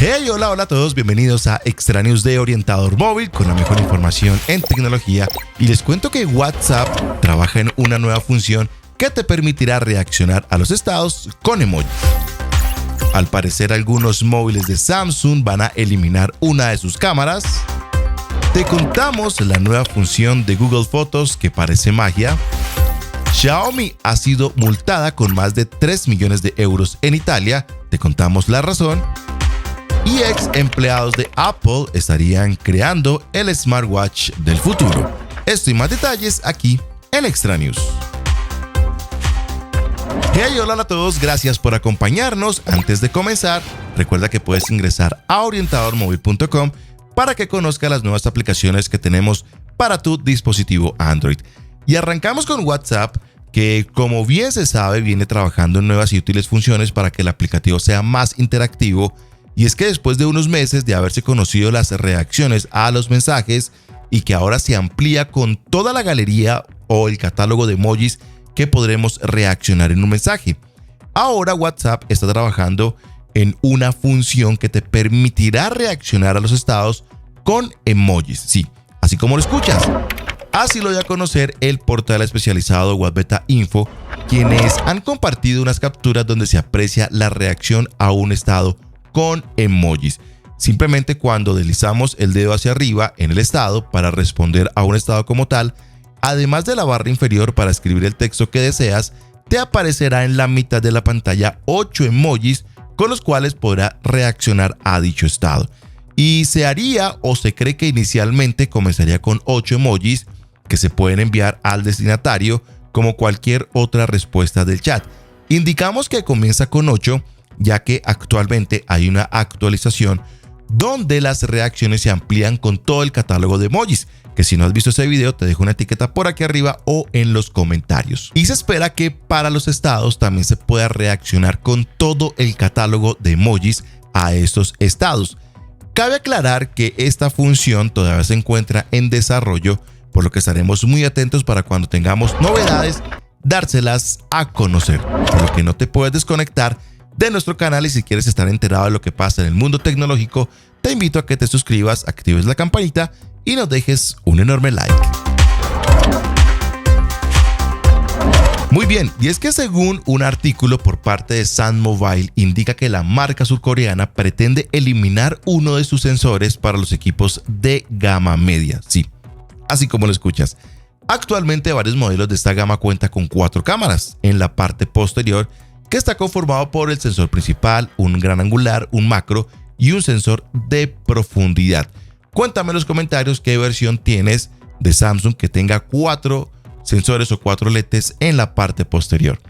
Hey, hola a todos, bienvenidos a Extra News de Orientador Móvil con la mejor información en tecnología. Y les cuento que WhatsApp trabaja en una nueva función que te permitirá reaccionar a los estados con emojis. Al parecer, algunos móviles de Samsung van a eliminar una de sus cámaras. Te contamos la nueva función de Google Fotos que parece magia. Xiaomi ha sido multada con más de 3 millones de euros en Italia. Te contamos la razón. Y ex empleados de Apple estarían creando el smartwatch del futuro. Esto y más detalles aquí en Extra News. Hey, hola a todos, gracias por acompañarnos. Antes de comenzar, recuerda que puedes ingresar a orientadormóvil.com para que conozcas las nuevas aplicaciones que tenemos para tu dispositivo Android. Y arrancamos con WhatsApp, que como bien se sabe viene trabajando en nuevas y útiles funciones para que el aplicativo sea más interactivo. Y es que después de unos meses de haberse conocido las reacciones a los mensajes y que ahora se amplía con toda la galería o el catálogo de emojis que podremos reaccionar en un mensaje. Ahora WhatsApp está trabajando en una función que te permitirá reaccionar a los estados con emojis. Sí, así como lo escuchas. Así lo dio a conocer el portal especializado WhatsApp Info, quienes han compartido unas capturas donde se aprecia la reacción a un estado con emojis. Simplemente cuando deslizamos el dedo hacia arriba en el estado para responder a un estado como tal, además de la barra inferior para escribir el texto que deseas, te aparecerá en la mitad de la pantalla 8 emojis con los cuales podrá reaccionar a dicho estado. Y se haría o se cree que inicialmente comenzaría con 8 emojis que se pueden enviar al destinatario como cualquier otra respuesta del chat. Indicamos que comienza con 8 ya que actualmente hay una actualización donde las reacciones se amplían con todo el catálogo de emojis, que si no has visto ese video te dejo una etiqueta por aquí arriba o en los comentarios. Y se espera que para los estados también se pueda reaccionar con todo el catálogo de emojis a estos estados. Cabe aclarar que esta función todavía se encuentra en desarrollo, por lo que estaremos muy atentos para cuando tengamos novedades, dárselas a conocer. Por lo que no te puedes desconectar de nuestro canal y si quieres estar enterado de lo que pasa en el mundo tecnológico, te invito a que te suscribas, actives la campanita y nos dejes un enorme like. Muy bien, y es que según un artículo por parte de Sun Mobile indica que la marca surcoreana pretende eliminar uno de sus sensores para los equipos de gama media. Sí, así como lo escuchas. Actualmente varios modelos de esta gama cuentan con 4 cámaras en la parte posterior, que está conformado por el sensor principal, un gran angular, un macro y un sensor de profundidad. Cuéntame en los comentarios qué versión tienes de Samsung que tenga 4 sensores o 4 lentes en la parte posterior.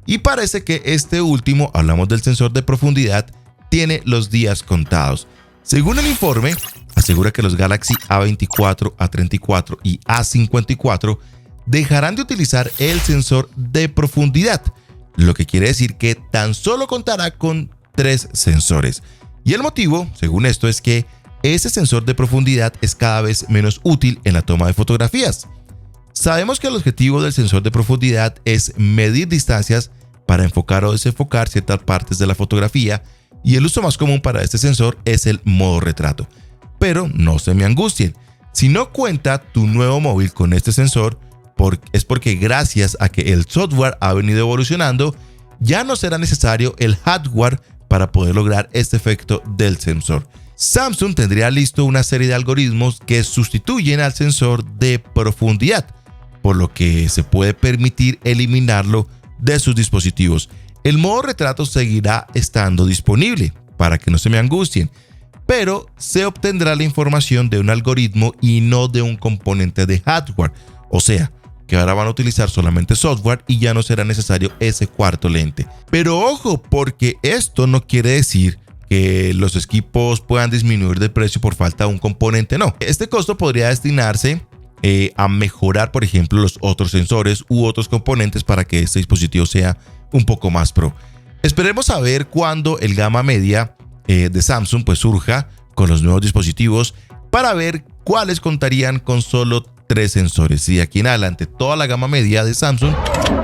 Y parece que este último, hablamos del sensor de profundidad, tiene los días contados. Según el informe, asegura que los Galaxy A24, A34 y A54 dejarán de utilizar el sensor de profundidad, lo que quiere decir que tan solo contará con 3 sensores. Y el motivo, según esto, es que ese sensor de profundidad es cada vez menos útil en la toma de fotografías. Sabemos que el objetivo del sensor de profundidad es medir distancias para enfocar o desenfocar ciertas partes de la fotografía, y el uso más común para este sensor es el modo retrato. Pero no se me angustien, si no cuenta tu nuevo móvil con este sensor, es porque gracias a que el software ha venido evolucionando, ya no será necesario el hardware para poder lograr este efecto del sensor. Samsung tendría listo una serie de algoritmos que sustituyen al sensor de profundidad, por lo que se puede permitir eliminarlo de sus dispositivos. El modo retrato seguirá estando disponible, para que no se me angustien, pero se obtendrá la información de un algoritmo y no de un componente de hardware. O sea, que ahora van a utilizar solamente software y ya no será necesario ese cuarto lente. Pero ojo, porque esto no quiere decir que los equipos puedan disminuir de precio por falta de un componente, no. Este costo podría destinarse a mejorar, por ejemplo, los otros sensores u otros componentes para que este dispositivo sea un poco más pro. Esperemos a ver cuándo el gama media de Samsung pues surja con los nuevos dispositivos para ver cuáles contarían con solo 3 sensores. Y de aquí en adelante toda la gama media de Samsung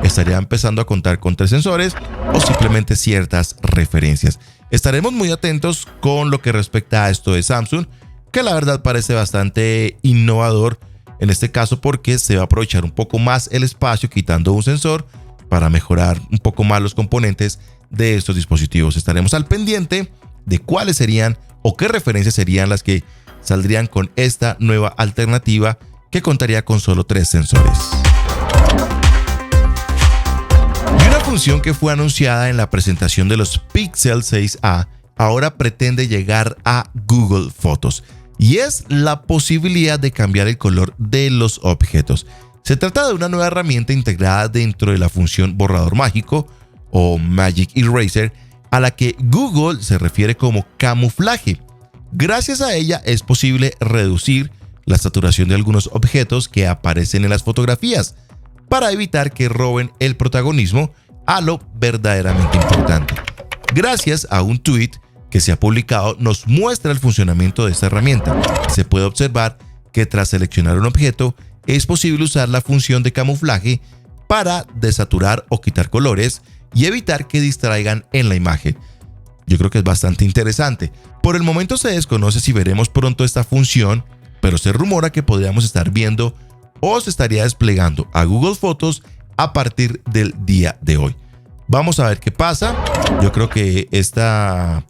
estaría empezando a contar con 3 sensores o simplemente ciertas referencias. Estaremos muy atentos con lo que respecta a esto de Samsung, que la verdad parece bastante innovador en este caso porque se va a aprovechar un poco más el espacio quitando un sensor para mejorar un poco más los componentes de estos dispositivos. Estaremos al pendiente de cuáles serían o qué referencias serían las que saldrían con esta nueva alternativa que contaría con solo 3 sensores. Y una función que fue anunciada en la presentación de los Pixel 6a ahora pretende llegar a Google Fotos, y es la posibilidad de cambiar el color de los objetos. Se trata de una nueva herramienta integrada dentro de la función borrador mágico o Magic Eraser, a la que Google se refiere como camuflaje. Gracias a ella es posible reducir la saturación de algunos objetos que aparecen en las fotografías para evitar que roben el protagonismo a lo verdaderamente importante. Gracias a un tweet que se ha publicado nos muestra el funcionamiento de esta herramienta. Se puede observar que tras seleccionar un objeto es posible usar la función de camuflaje para desaturar o quitar colores y evitar que distraigan en la imagen. Yo creo que es bastante interesante. Por el momento se desconoce si veremos pronto esta función, pero se rumora que podríamos estar viendo o se estaría desplegando a Google Fotos a partir del día de hoy. Vamos a ver qué pasa. Yo creo que esta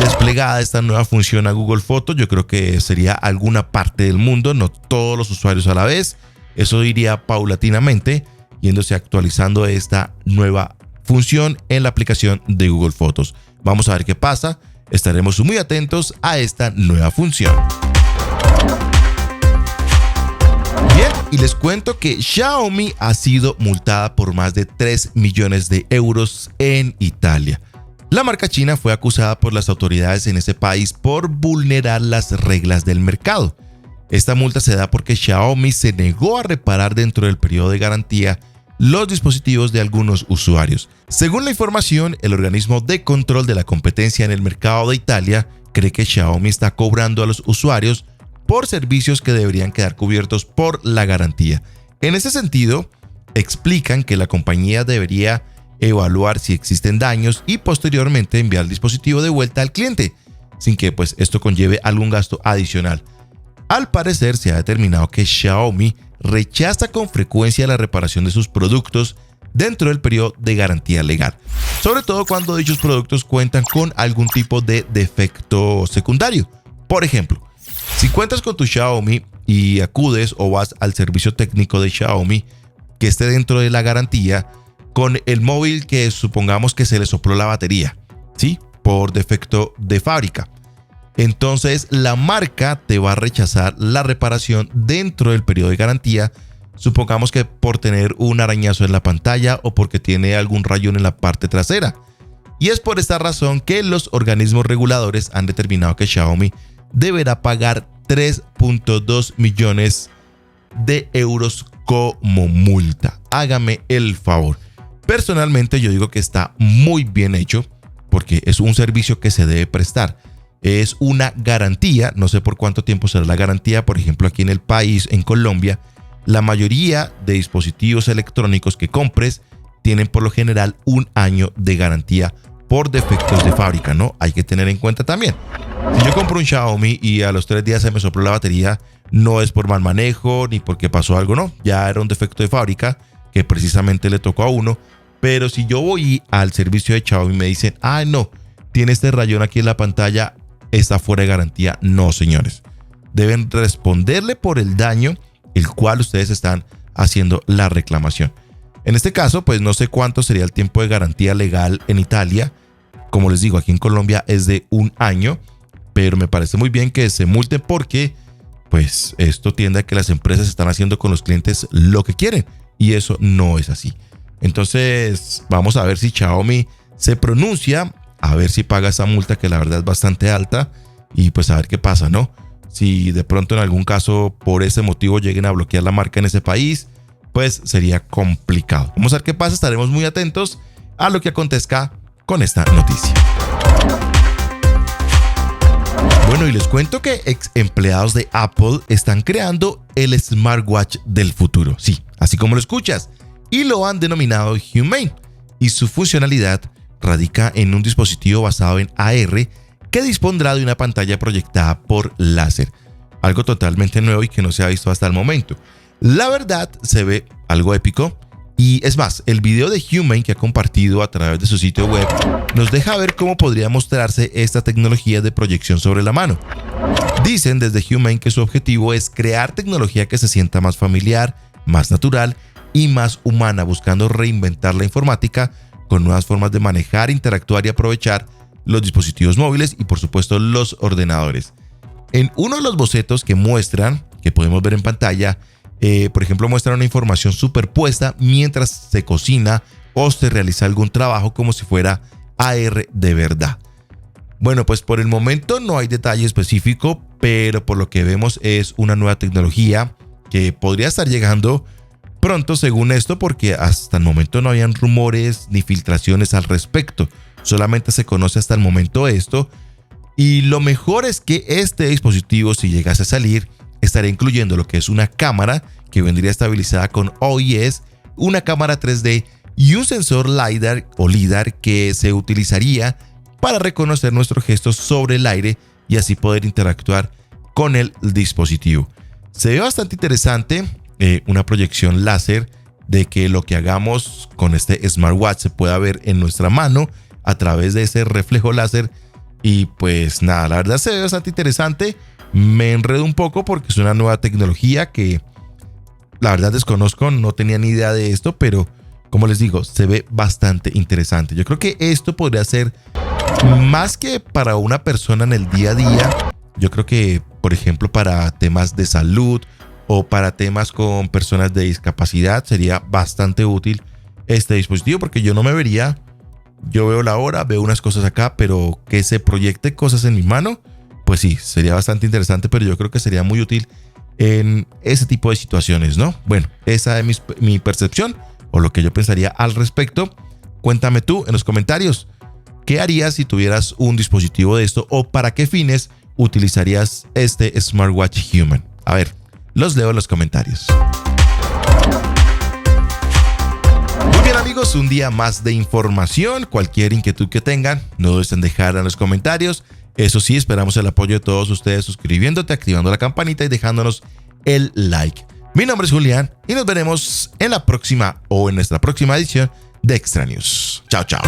desplegada esta nueva función a Google Fotos, yo creo que sería alguna parte del mundo, no todos los usuarios a la vez. Eso iría paulatinamente, yéndose actualizando esta nueva función en la aplicación de Google Fotos. Vamos a ver qué pasa. Estaremos muy atentos a esta nueva función. Bien, y les cuento que Xiaomi ha sido multada por más de 3 millones de euros en Italia. La marca china fue acusada por las autoridades en ese país por vulnerar las reglas del mercado. Esta multa se da porque Xiaomi se negó a reparar dentro del periodo de garantía los dispositivos de algunos usuarios. Según la información, el organismo de control de la competencia en el mercado de Italia cree que Xiaomi está cobrando a los usuarios por servicios que deberían quedar cubiertos por la garantía. En ese sentido, explican que la compañía debería evaluar si existen daños y posteriormente enviar el dispositivo de vuelta al cliente, sin que esto conlleve algún gasto adicional. Al parecer se ha determinado que Xiaomi rechaza con frecuencia la reparación de sus productos dentro del periodo de garantía legal, sobre todo cuando dichos productos cuentan con algún tipo de defecto secundario. Por ejemplo, si cuentas con tu Xiaomi y acudes o vas al servicio técnico de Xiaomi que esté dentro de la garantía, con el móvil que supongamos que se le sopló la batería, ¿sí? Por defecto de fábrica. Entonces la marca te va a rechazar la reparación dentro del periodo de garantía, supongamos que por tener un arañazo en la pantalla o porque tiene algún rayón en la parte trasera. Y es por esta razón que los organismos reguladores han determinado que Xiaomi deberá pagar 3.2 millones de euros como multa. Hágame el favor. Personalmente yo digo que está muy bien hecho porque es un servicio que se debe prestar. Es una garantía, no sé por cuánto tiempo será la garantía. Por ejemplo, aquí en el país, en Colombia, la mayoría de dispositivos electrónicos que compres tienen por lo general un año de garantía por defectos de fábrica, ¿no? Hay que tener en cuenta también. Si yo compro un Xiaomi y a los 3 días se me sopló la batería, no es por mal manejo ni porque pasó algo, no. Ya era un defecto de fábrica que precisamente le tocó a uno. Pero si yo voy al servicio de Xiaomi y me dicen, no, tiene este rayón aquí en la pantalla, está fuera de garantía. No, señores. Deben responderle por el daño el cual ustedes están haciendo la reclamación. En este caso, no sé cuánto sería el tiempo de garantía legal en Italia. Como les digo, aquí en Colombia es de un año, pero me parece muy bien que se multen porque esto tiende a que las empresas están haciendo con los clientes lo que quieren y eso no es así. Entonces vamos a ver si Xiaomi se pronuncia, a ver si paga esa multa que la verdad es bastante alta y a ver qué pasa, ¿no? Si de pronto en algún caso por ese motivo lleguen a bloquear la marca en ese país, sería complicado. Vamos a ver qué pasa, estaremos muy atentos a lo que acontezca con esta noticia. Bueno, Bueno, y les cuento que ex empleados de Apple están creando el smartwatch del futuro. Sí, así como lo escuchas. Y lo han denominado Humane. Y su funcionalidad radica en un dispositivo basado en AR que dispondrá de una pantalla proyectada por láser. Algo totalmente nuevo y que no se ha visto hasta el momento. La verdad, se ve algo épico. Y es más, el video de Humane que ha compartido a través de su sitio web nos deja ver cómo podría mostrarse esta tecnología de proyección sobre la mano. Dicen desde Humane que su objetivo es crear tecnología que se sienta más familiar, más natural y más humana, buscando reinventar la informática con nuevas formas de manejar, interactuar y aprovechar los dispositivos móviles y por supuesto los ordenadores. En uno de los bocetos que muestran, que podemos ver en pantalla, por ejemplo, muestra una información superpuesta mientras se cocina o se realiza algún trabajo como si fuera AR de verdad. Bueno, pues por el momento no hay detalle específico, pero por lo que vemos es una nueva tecnología que podría estar llegando pronto según esto, porque hasta el momento no habían rumores ni filtraciones al respecto. Solamente se conoce hasta el momento esto. Y lo mejor es que este dispositivo, si llegase a salir, estaría incluyendo lo que es una cámara que vendría estabilizada con OIS, una cámara 3D y un sensor LiDAR que se utilizaría para reconocer nuestros gestos sobre el aire y así poder interactuar con el dispositivo. Se ve bastante interesante, una proyección láser de que lo que hagamos con este smartwatch se pueda ver en nuestra mano a través de ese reflejo láser. Y pues nada, la verdad se ve bastante interesante. Me enredo un poco porque es una nueva tecnología que la verdad desconozco, no tenía ni idea de esto, pero como les digo, se ve bastante interesante. Yo creo que esto podría ser más que para una persona en el día a día. Yo creo que, por ejemplo, para temas de salud o para temas con personas de discapacidad sería bastante útil este dispositivo, porque yo no me vería, yo veo la hora, veo unas cosas acá, pero que se proyecte cosas en mi mano, pues sí, sería bastante interesante, pero yo creo que sería muy útil en ese tipo de situaciones, ¿no? Bueno, esa es mi percepción o lo que yo pensaría al respecto. Cuéntame tú en los comentarios, ¿qué harías si tuvieras un dispositivo de esto o para qué fines utilizarías este smartwatch Humane? A ver, los leo en los comentarios. Muy bien amigos, un día más de información. Cualquier inquietud que tengan, no dudes en dejarla en los comentarios. Eso sí, esperamos el apoyo de todos ustedes suscribiéndote, activando la campanita y dejándonos el like. Mi nombre es Julián y nos veremos en la próxima o en nuestra próxima edición de Extra News. Chao, chao.